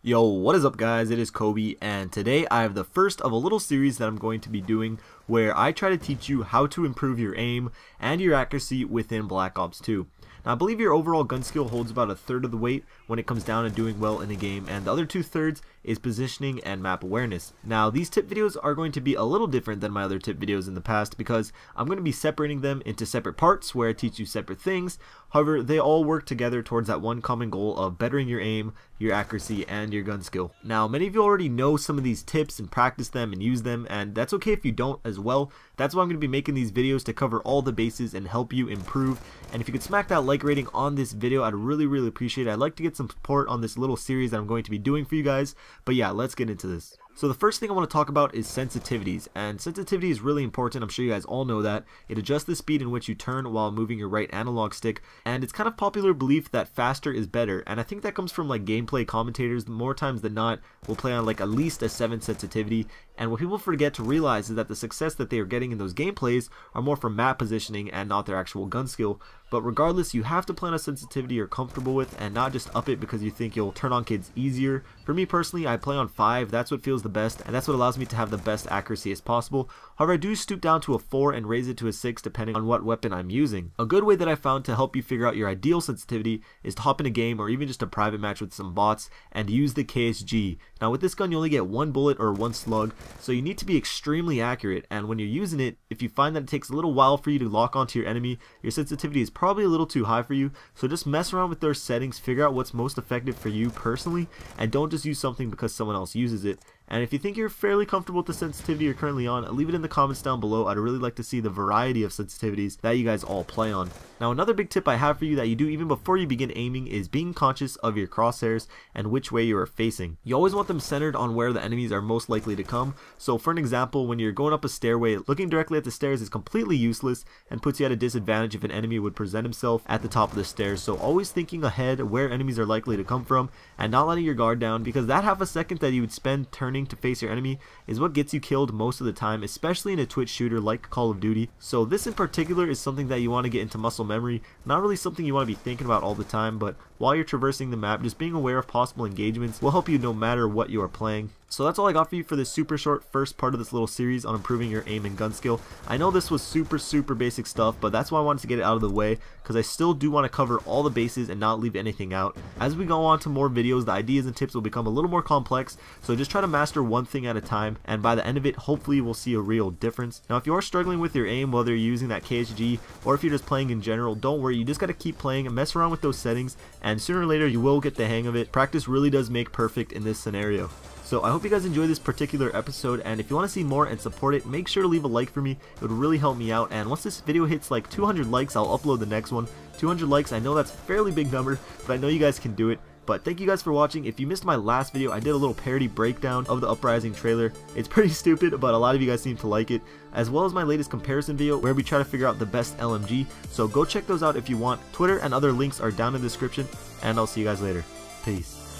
Yo, what is up guys, it is Kobe, and today I have the first of a little series that I'm going to be doing where I try to teach you how to improve your aim and your accuracy within Black Ops 2. Now I believe your overall gun skill holds about a third of the weight when it comes down to doing well in a game, and the other 2/3 is positioning and map awareness. Now these tip videos are going to be a little different than my other tip videos in the past because I'm going to be separating them into separate parts where I teach you separate things. However, they all work together towards that one common goal of bettering your aim, your accuracy, and your gun skill. Now many of you already know some of these tips and practice them and use them, and that's okay if you don't as well. That's why I'm going to be making these videos, to cover all the bases and help you improve. And if you could smack that like rating on this video, I'd really appreciate it. I'd like to get some support on this little series that I'm going to be doing for you guys. But yeah, let's get into this. So the first thing I want to talk about is sensitivities, and sensitivity is really important. I'm sure you guys all know that. It adjusts the speed in which you turn while moving your right analog stick, and it's kind of popular belief that faster is better, and I think that comes from like gameplay commentators. More times than not will play on like at least a 7 sensitivity, and what people forget to realize is that the success that they are getting in those gameplays are more from map positioning and not their actual gun skill. But regardless, you have to plan a sensitivity you're comfortable with and not just up it because you think you'll turn on kids easier. For me personally, I play on 5, that's what feels the best, and that's what allows me to have the best accuracy as possible. However, I do stoop down to a 4 and raise it to a 6 depending on what weapon I'm using. A good way that I found to help you figure out your ideal sensitivity is to hop in a game or even just a private match with some bots and use the KSG. Now with this gun you only get 1 bullet or 1 slug, so you need to be extremely accurate, and when you're using it, if you find that it takes a little while for you to lock onto your enemy, your sensitivity is probably a little too high for you. So just mess around with those settings, figure out what's most effective for you personally, and don't just use something because someone else uses it. And if you think you're fairly comfortable with the sensitivity you're currently on, leave it in the comments down below. I'd really like to see the variety of sensitivities that you guys all play on. Now another big tip I have for you that you do even before you begin aiming is being conscious of your crosshairs and which way you are facing. You always want them centered on where the enemies are most likely to come. So for an example, when you're going up a stairway, looking directly at the stairs is completely useless and puts you at a disadvantage if an enemy would present himself at the top of the stairs. So always thinking ahead where enemies are likely to come from and not letting your guard down, because that half a second that you would spend turning to face your enemy is what gets you killed most of the time, especially in a Twitch shooter like Call of Duty. So this in particular is something that you want to get into muscle memory, not really something you want to be thinking about all the time, but while you're traversing the map, just being aware of possible engagements will help you no matter what you are playing. So that's all I got for you for this super short first part of this little series on improving your aim and gun skill. I know this was super basic stuff, but that's why I wanted to get it out of the way, because I still do want to cover all the bases and not leave anything out. As we go on to more videos, the ideas and tips will become a little more complex, so just try to master one thing at a time, and by the end of it, hopefully we'll see a real difference. Now if you are struggling with your aim, whether you're using that KSG or if you're just playing in general, don't worry, you just got to keep playing and mess around with those settings, and sooner or later you will get the hang of it. Practice really does make perfect in this scenario. So I hope you guys enjoyed this particular episode, and if you want to see more and support it, make sure to leave a like for me. It would really help me out, and once this video hits like 200 likes, I'll upload the next one. 200 likes, I know that's a fairly big number, but I know you guys can do it. But thank you guys for watching. If you missed my last video, I did a little parody breakdown of the Uprising trailer. It's pretty stupid, but a lot of you guys seem to like it, as well as my latest comparison video where we try to figure out the best LMG. So go check those out if you want. Twitter and other links are down in the description, and I'll see you guys later. Peace.